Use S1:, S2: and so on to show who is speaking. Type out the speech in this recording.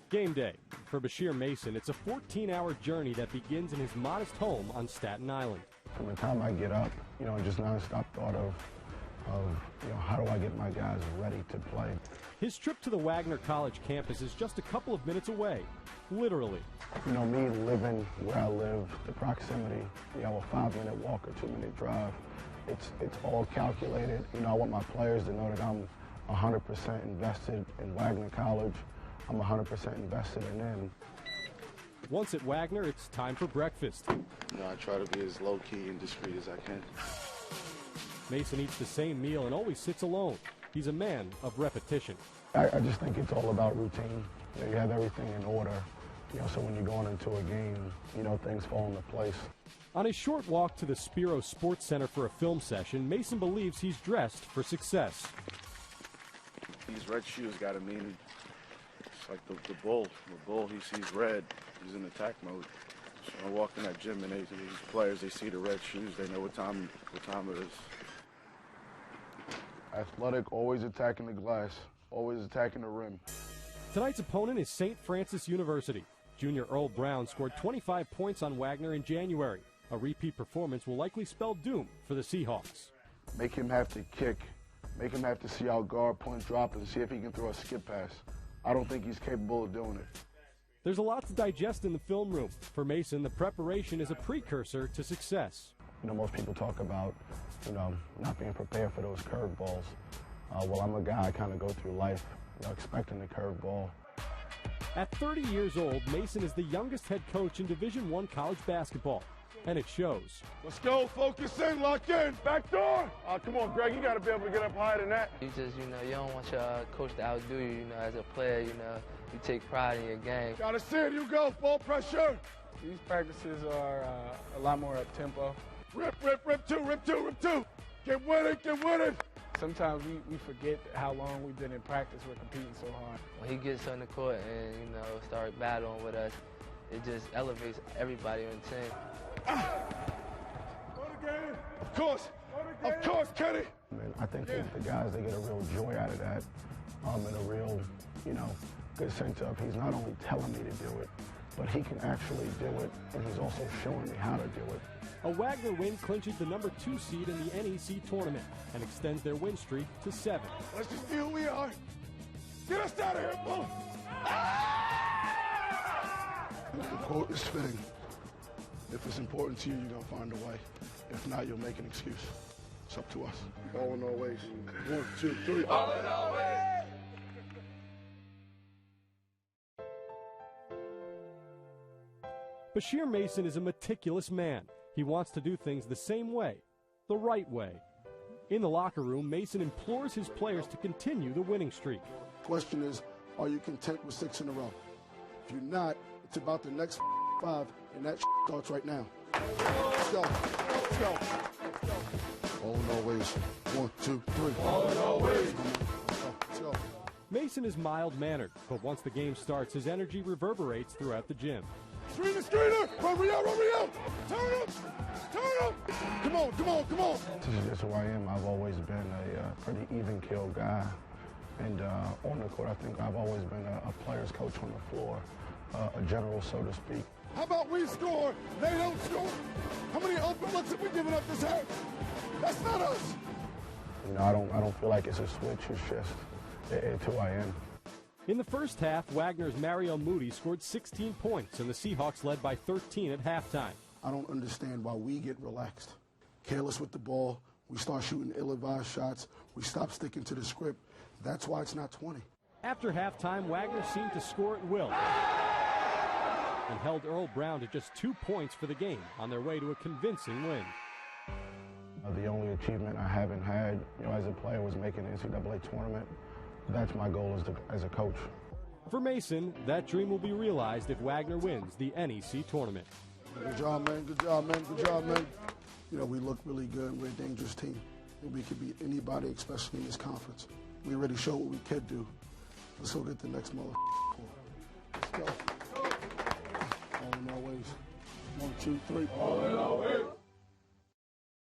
S1: Game day. For Bashir Mason, it's a 14-hour journey that begins in his modest home on Staten Island.
S2: From the time I get up, just nonstop thought of how do I get my guys ready to play.
S1: His trip to the Wagner College campus is just a couple of minutes away, literally.
S2: Me living where I live, the proximity, a 5-minute walk or 2-minute drive, it's all calculated. I want my players to know that I'm 100% invested in Wagner College. I'm 100% invested in them.
S1: Once at Wagner, it's time for breakfast.
S3: I try to be as low-key and discreet as I can.
S1: Mason eats the same meal and always sits alone. He's a man of repetition.
S2: I just think it's all about routine. You have everything in order. So when you're going into a game, things fall into place.
S1: On his short walk to the Spiro Sports Center for a film session, Mason believes he's dressed for success.
S3: These red shoes got a meaning. It's like the bull. The bull, he sees red. He's in attack mode. So I walk in that gym and these players, they see the red shoes. They know what time it is.
S2: Athletic, always attacking the glass, always attacking the rim.
S1: Tonight's opponent is St. Francis University. Junior Earl Brown scored 25 points on Wagner in January. A repeat performance will likely spell doom for the Seahawks.
S2: Make him have to kick. Make him have to see our guard point drop and see if he can throw a skip pass. I don't think he's capable of doing it.
S1: There's a lot to digest in the film room. For Mason, the preparation is a precursor to success.
S2: Most people talk about, not being prepared for those curveballs. Well, I'm a guy, I kind of go through life, expecting the curveball.
S1: At 30 years old, Mason is the youngest head coach in Division I college basketball, and it shows.
S2: Let's go, focus in, lock in, back door. Come on, Greg, you got to be able to get up higher than that.
S4: You just, you don't want your coach to outdo you, as a player, you take pride in your game.
S2: Got to see it, you go, ball pressure.
S5: These practices are a lot more up-tempo.
S2: Rip, rip, rip two, rip two, rip two. Get with it, get with it.
S5: Sometimes we forget how long we've been in practice. We're competing so hard.
S4: When he gets on the court and, start battling with us, it just elevates everybody on the team.
S2: Of course, Kenny. I think the guys, they get a real joy out of that, and a real, good sense of he's not only telling me to do it, but he can actually do it, and he's also showing me how to do it.
S1: A Wagner win clinches the number 2 seed in the NEC tournament and extends their win streak to 7.
S2: Let's just see who we are. Get us out of here, boom! The quote is fitting. If it's important to you, you're going to find a way. If not, you'll make an excuse. It's up to us. All in all ways. 1, 2, 3. All in all ways.
S1: Bashir Mason is a meticulous man. He wants to do things the same way, the right way. In the locker room, Mason implores his players to continue the winning streak.
S2: Question is, are you content with 6 in a row? If you're not, it's about the next 5, and that starts right now. Let's go. Let's go. All in all ways. 1, 2, 3. All in all ways. Let's go.
S1: Mason is mild-mannered, but once the game starts, his energy reverberates throughout the gym.
S2: Screener! Run me out! Turn up! Come on! This is just who I am. I've always been a pretty even-keel guy. And on the court, I think I've always been a player's coach on the floor, a general, so to speak. How about we score? They don't score. How many open looks have we given up this half? That's not us. I don't feel like it's a switch. It's just it's who I am.
S1: In the first half, Wagner's Mario Moody scored 16 points, and the Seahawks led by 13 at halftime.
S2: I don't understand why we get relaxed, careless with the ball. We start shooting ill-advised shots. We stop sticking to the script. That's why it's not 20.
S1: After halftime, Wagner seemed to score at will and held Earl Brown to just 2 points for the game on their way to a convincing win.
S2: The only achievement I haven't had, as a player was making the NCAA tournament. That's my goal as a coach.
S1: For Mason, that dream will be realized if Wagner wins the NEC tournament.
S2: Good job, man. Good job, man. Good job, man. We look really good. We're a dangerous team. We could beat anybody, especially in this conference. We already showed what we could do. Let's go get the next mother. Let's go. All in all ways. 1, 2, 3. All in all ways.